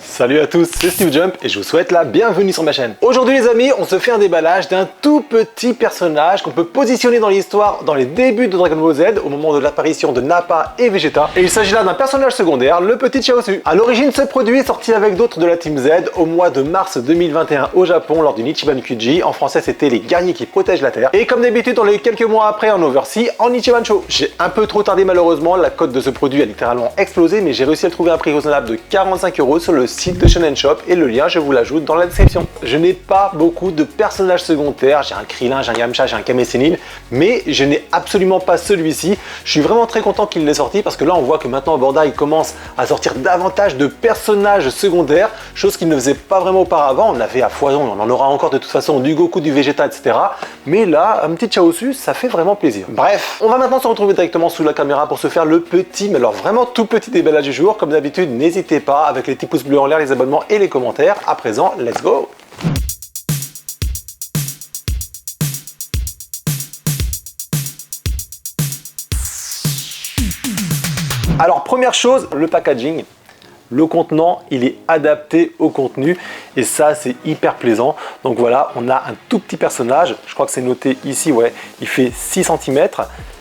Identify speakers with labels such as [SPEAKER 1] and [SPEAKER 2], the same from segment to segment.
[SPEAKER 1] Salut à tous, c'est Steve Jump et je vous souhaite la bienvenue sur ma chaîne. Aujourd'hui les amis, on se fait un déballage d'un tout petit personnage qu'on peut positionner dans l'histoire dans les débuts de Dragon Ball Z au moment de l'apparition de Nappa et Vegeta. Et il s'agit là d'un personnage secondaire, le petit Chaozu. A l'origine, ce produit est sorti avec d'autres de la Team Z au mois de mars 2021 au Japon lors du Nichiban Kuji. En français, c'était les guerriers qui protègent la Terre. Et comme d'habitude, on l'a eu quelques mois après en Oversea en Nichiban Show. J'ai un peu trop tardé malheureusement, la cote de ce produit a littéralement explosé, mais j'ai réussi à le trouver à un prix raisonnable de 45 € sur le site de Shonen Shop et le lien je vous l'ajoute dans la description. Je n'ai pas beaucoup de personnages secondaires, j'ai un Krillin, j'ai un Yamcha, j'ai un Kame Sennin, mais je n'ai absolument pas celui-ci. Je suis vraiment très content qu'il l'ait sorti parce que là on voit que maintenant Bandai commence à sortir davantage de personnages secondaires, chose qu'il ne faisait pas vraiment auparavant. On avait à foison, on en aura encore de toute façon du Goku, du Vegeta, etc. Mais là, un petit Chaozu, ça fait vraiment plaisir. Bref, on va maintenant se retrouver directement sous la caméra pour se faire le petit, mais alors vraiment tout petit déballage du jour. Comme d'habitude, n'hésitez pas avec les petits pouces bleus en l'air, les abonnements et les commentaires. À présent, let's go! Alors première chose, le packaging. Le contenant, il est adapté au contenu et ça, c'est hyper plaisant. Donc voilà, on a un tout petit personnage. Je crois que c'est noté ici, ouais, il fait 6 cm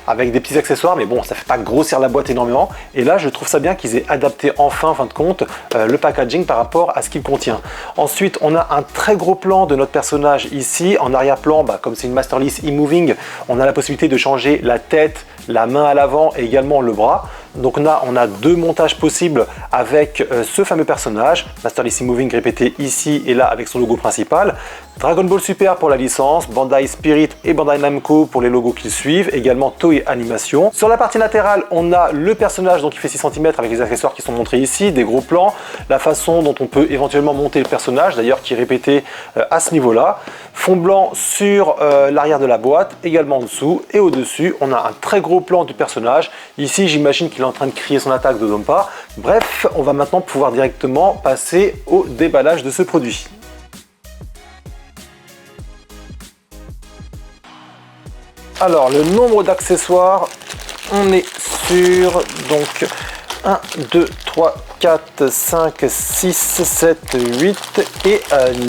[SPEAKER 1] avec des petits accessoires, mais bon, ça fait pas grossir la boîte énormément. Et là, je trouve ça bien qu'ils aient adapté enfin, en fin de compte, le packaging par rapport à ce qu'il contient. Ensuite, on a un très gros plan de notre personnage ici. En arrière-plan, comme c'est une Masterless e-moving, on a la possibilité de changer la tête, la main à l'avant et également le bras. Donc on a deux montages possibles avec ce fameux personnage, Masterless e-moving répété ici et là avec son logo principal. Dragon Ball Super pour la licence, Bandai Spirit et Bandai Namco pour les logos qui suivent, également Toei Animation. Sur la partie latérale, on a le personnage donc, qui fait 6 cm avec les accessoires qui sont montrés ici, des gros plans, la façon dont on peut éventuellement monter le personnage, d'ailleurs qui est répété à ce niveau-là. Fond blanc sur l'arrière de la boîte, également en dessous, et au-dessus, on a un très gros plan du personnage. Ici, j'imagine qu'il est en train de crier son attaque de Dompa. Bref, on va maintenant pouvoir directement passer au déballage de ce produit. Alors, le nombre d'accessoires, on est sur donc 1, 2, 3, 4, 5, 6, 7, 8 et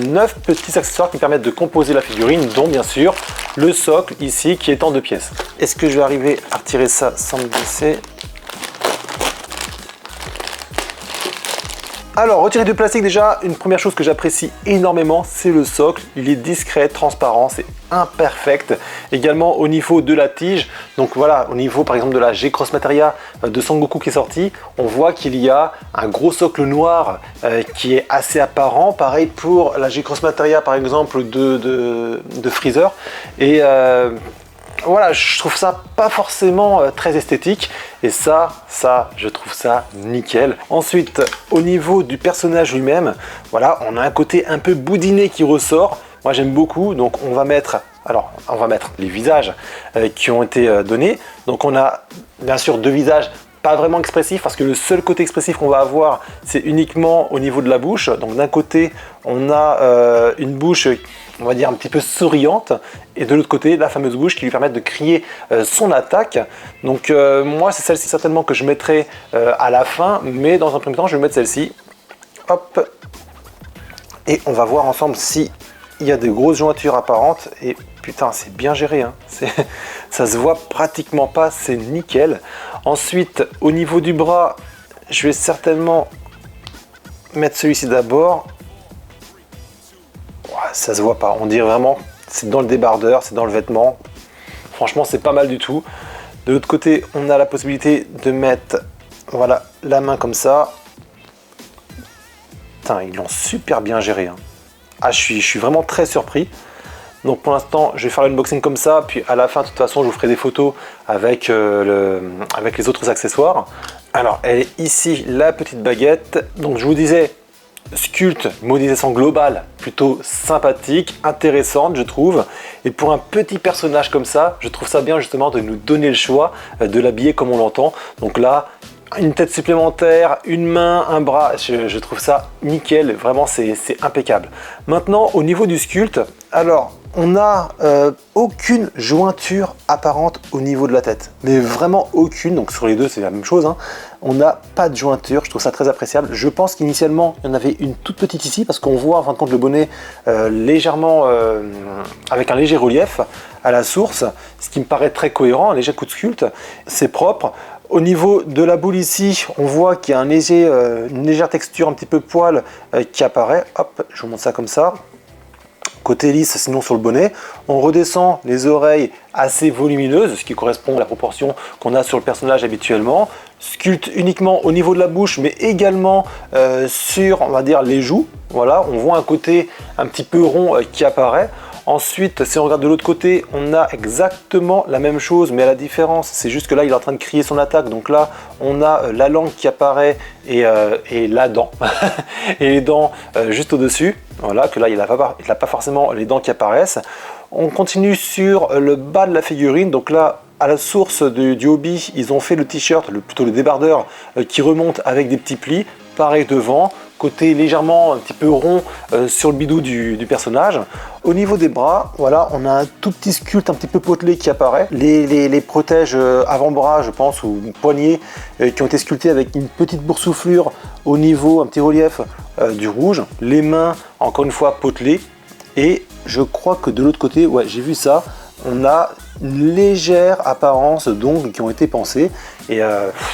[SPEAKER 1] 9 petits accessoires qui permettent de composer la figurine, dont bien sûr le socle ici qui est en 2 pièces. Est-ce que je vais arriver à retirer ça sans me blesser? Alors, retirer du plastique, déjà, une première chose que j'apprécie énormément, c'est le socle. Il est discret, transparent, c'est imperfect. Également au niveau de la tige, donc voilà, au niveau par exemple de la G-Cross Materia de Son Goku qui est sorti, on voit qu'il y a un gros socle noir qui est assez apparent. Pareil pour la G-Cross Materia par exemple de Freezer. Et voilà, je trouve ça pas forcément très esthétique et ça, je trouve ça nickel. Ensuite, au niveau du personnage lui-même, voilà, on a un côté un peu boudiné qui ressort. Moi, j'aime beaucoup, donc on va mettre les visages qui ont été donnés. Donc on a bien sûr 2 visages pas vraiment expressifs parce que le seul côté expressif qu'on va avoir, c'est uniquement au niveau de la bouche. Donc d'un côté, on a une bouche, on va dire un petit peu souriante, et de l'autre côté, la fameuse bouche qui lui permet de crier son attaque. Donc moi, c'est celle-ci certainement que je mettrai à la fin, mais dans un premier temps, je vais mettre celle-ci. Hop. Et on va voir ensemble si il y a des grosses jointures apparentes. Et putain, c'est bien géré, hein. Ça se voit pratiquement pas, c'est nickel. Ensuite, au niveau du bras, je vais certainement mettre celui-ci d'abord. Ça se voit pas, on dirait vraiment c'est dans le débardeur, c'est dans le vêtement. Franchement, c'est pas mal du tout. De l'autre côté, on a la possibilité de mettre voilà, la main comme ça. Putain, ils l'ont super bien géré, hein. Ah, je suis vraiment très surpris. Donc pour l'instant, je vais faire l'unboxing comme ça, puis à la fin, de toute façon, je vous ferai des photos avec les autres accessoires. Alors, elle est ici, la petite baguette. Donc je vous disais, sculpte, modélisation globale, plutôt sympathique, intéressante, je trouve. Et pour un petit personnage comme ça, je trouve ça bien justement de nous donner le choix de l'habiller comme on l'entend. Donc là, une tête supplémentaire, une main, un bras, je trouve ça nickel, vraiment c'est impeccable. Maintenant au niveau du sculpte, alors on n'a aucune jointure apparente au niveau de la tête, mais vraiment aucune. Donc sur les deux c'est la même chose, hein. On n'a pas de jointure, je trouve ça très appréciable. Je pense qu'initialement il y en avait une toute petite ici parce qu'on voit en fin de compte le bonnet légèrement avec un léger relief à la source, ce qui me paraît très cohérent, un léger coup de sculpte, c'est propre. Au niveau de la boule ici, on voit qu'il y a une légère texture un petit peu poil qui apparaît. Hop, je vous montre ça comme ça. Côté lisse, sinon sur le bonnet. On redescend les oreilles assez volumineuses, ce qui correspond à la proportion qu'on a sur le personnage habituellement. Sculpte uniquement au niveau de la bouche, mais également sur, on va dire, les joues. Voilà, on voit un côté un petit peu rond qui apparaît. Ensuite, si on regarde de l'autre côté, on a exactement la même chose, mais à la différence, c'est juste que là, il est en train de crier son attaque. Donc là, on a la langue qui apparaît et la dent, et les dents juste au-dessus. Voilà, que là, il n'a pas forcément les dents qui apparaissent. On continue sur le bas de la figurine. Donc là, à la source du hobby, ils ont fait le t-shirt, plutôt le débardeur, qui remonte avec des petits plis. Pareil devant, côté légèrement un petit peu rond sur le bidou du personnage. Au niveau des bras, voilà, on a un tout petit sculpte un petit peu potelé qui apparaît. Les protèges avant-bras, je pense, ou poignets, qui ont été sculptés avec une petite boursouflure au niveau, un petit relief du rouge. Les mains, encore une fois, potelées. Et je crois que de l'autre côté, ouais, j'ai vu ça, on a une légère apparence d'ongles qui ont été pensés. Et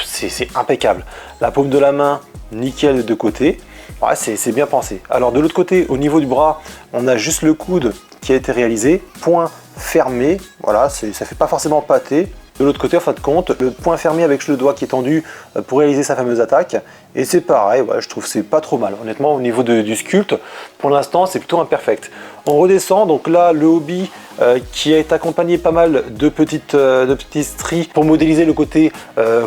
[SPEAKER 1] c'est impeccable. La paume de la main, nickel de deux côtés. Ouais, c'est bien pensé. Alors de l'autre côté, au niveau du bras, on a juste le coude qui a été réalisé, point fermé, voilà, ça fait pas forcément pâté. De l'autre côté, en fin de compte, le point fermé avec le doigt qui est tendu pour réaliser sa fameuse attaque. Et c'est pareil, ouais, je trouve que c'est pas trop mal. Honnêtement, au niveau du sculpte, pour l'instant, c'est plutôt imperfect. On redescend, donc là, le hobby qui est accompagné pas mal de petits stries pour modéliser le côté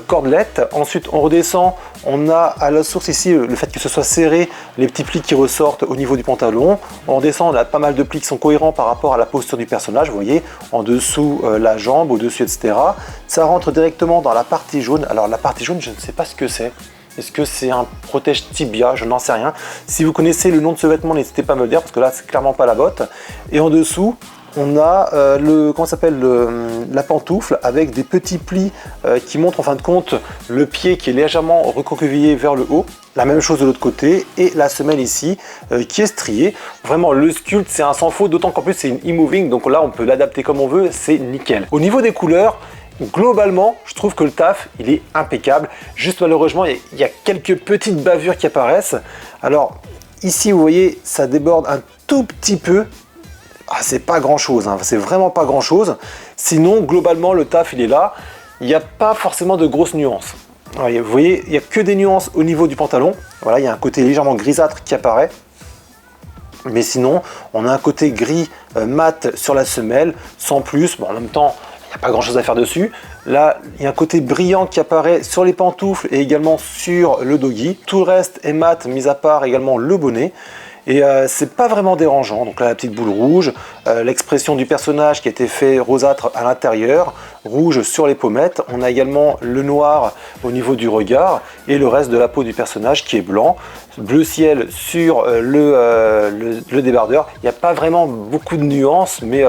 [SPEAKER 1] cordelette. Ensuite, on redescend, on a à la source ici le fait que ce soit serré, les petits plis qui ressortent au niveau du pantalon. On redescend, on a pas mal de plis qui sont cohérents par rapport à la posture du personnage, vous voyez, en dessous la jambe, au-dessus, etc. Ça rentre directement dans la partie jaune. Alors la partie jaune, je ne sais pas ce que c'est. Est-ce que c'est un protège tibia? Je n'en sais rien. Si vous connaissez le nom de ce vêtement, n'hésitez pas à me le dire, parce que là, c'est clairement pas la botte. Et en dessous, on a la pantoufle avec des petits plis qui montrent en fin de compte le pied qui est légèrement recroquevillé vers le haut. La même chose de l'autre côté et la semelle ici qui est striée. Vraiment le sculpte c'est un sans faute, d'autant qu'en plus c'est une e-moving, donc là on peut l'adapter comme on veut, c'est nickel. Au niveau des couleurs, globalement, je trouve que le taf, il est impeccable. Juste malheureusement, il y a quelques petites bavures qui apparaissent. Alors, ici, vous voyez, ça déborde un tout petit peu. Ah, c'est pas grand-chose, hein. C'est vraiment pas grand-chose. Sinon, globalement, le taf, il est là. Il n'y a pas forcément de grosses nuances. Alors, vous voyez, il n'y a que des nuances au niveau du pantalon. Voilà, il y a un côté légèrement grisâtre qui apparaît. Mais sinon, on a un côté gris mat sur la semelle, sans plus. Bon, en même temps, il n'y a pas grand chose à faire dessus. Là, il y a un côté brillant qui apparaît sur les pantoufles et également sur le doggy. Tout le reste est mat, mis à part également le bonnet. Et c'est pas vraiment dérangeant. Donc là, la petite boule rouge, l'expression du personnage qui a été fait rosâtre à l'intérieur, rouge sur les pommettes. On a également le noir au niveau du regard et le reste de la peau du personnage qui est blanc. Bleu ciel sur le débardeur. Il n'y a pas vraiment beaucoup de nuances, mais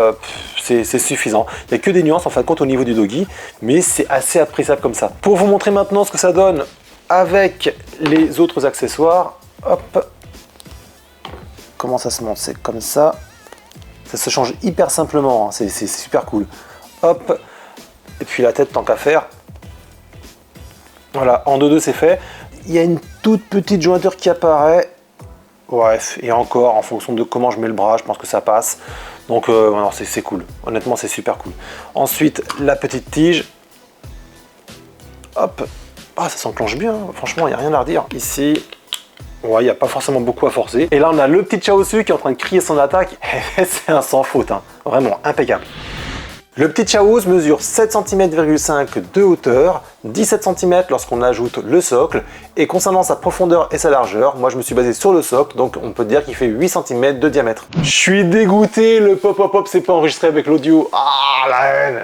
[SPEAKER 1] c'est suffisant. Il n'y a que des nuances en fin de compte au niveau du doggy, mais c'est assez appréciable comme ça. Pour vous montrer maintenant ce que ça donne avec les autres accessoires, hop. Comment ça se monte? C'est comme ça. Ça se change hyper simplement, hein. C'est super cool. Hop. Et puis la tête, tant qu'à faire. Voilà, en 2-2 c'est fait. Il y a une toute petite jointure qui apparaît. Bref, et encore, en fonction de comment je mets le bras, je pense que ça passe. Donc c'est cool. Honnêtement, c'est super cool. Ensuite, la petite tige. Hop. Ah, ça s'enclenche bien. Franchement, il n'y a rien à redire. Ici. Ouais, il n'y a pas forcément beaucoup à forcer. Et là, on a le petit Chaozu qui est en train de crier son attaque. C'est un sans faute, hein. Vraiment impeccable. Le petit Chaozu mesure 7,5 cm de hauteur, 17 cm lorsqu'on ajoute le socle. Et concernant sa profondeur et sa largeur, moi je me suis basé sur le socle, donc on peut dire qu'il fait 8 cm de diamètre. Je suis dégoûté, le pop-pop-pop s'est pas enregistré avec l'audio. Ah, la haine.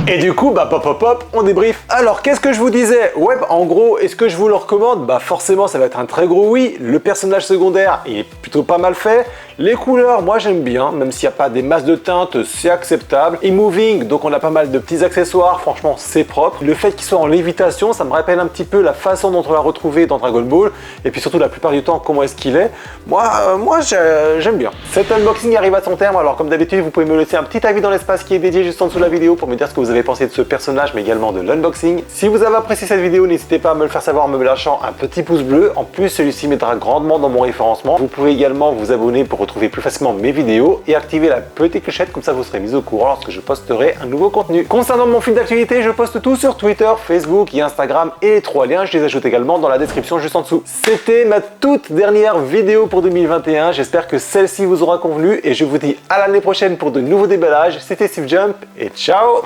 [SPEAKER 1] Et du coup, bah pop-pop-pop, on débrief. Alors, qu'est-ce que je vous disais? Ouais, en gros, est-ce que je vous le recommande? Bah forcément, ça va être un très gros oui. Le personnage secondaire, il est plutôt pas mal fait. Les couleurs, moi j'aime bien, même s'il n'y a pas des masses de teintes, c'est acceptable. E-moving, donc on a pas mal de petits accessoires, franchement c'est propre. Le fait qu'il soit en lévitation, ça me rappelle un petit peu la façon dont on l'a retrouvé dans Dragon Ball, et puis surtout la plupart du temps comment est-ce qu'il est. Moi j'aime bien. Cet unboxing arrive à son terme, alors comme d'habitude vous pouvez me laisser un petit avis dans l'espace qui est dédié juste en dessous de la vidéo pour me dire ce que vous avez pensé de ce personnage, mais également de l'unboxing. Si vous avez apprécié cette vidéo, n'hésitez pas à me le faire savoir en me lâchant un petit pouce bleu. En plus, celui-ci m'aidera grandement dans mon référencement. Vous pouvez également vous abonner pour retrouver plus facilement mes vidéos et activer la petite clochette, comme ça vous serez mis au courant lorsque je posterai un nouveau contenu. Concernant mon fil d'actualité, je poste tout sur Twitter, Facebook et Instagram, et les 3 liens, je les ajoute également dans la description juste en dessous. C'était ma toute dernière vidéo pour 2021. J'espère que celle-ci vous aura convenu et je vous dis à l'année prochaine pour de nouveaux déballages. C'était Steve Jump et ciao!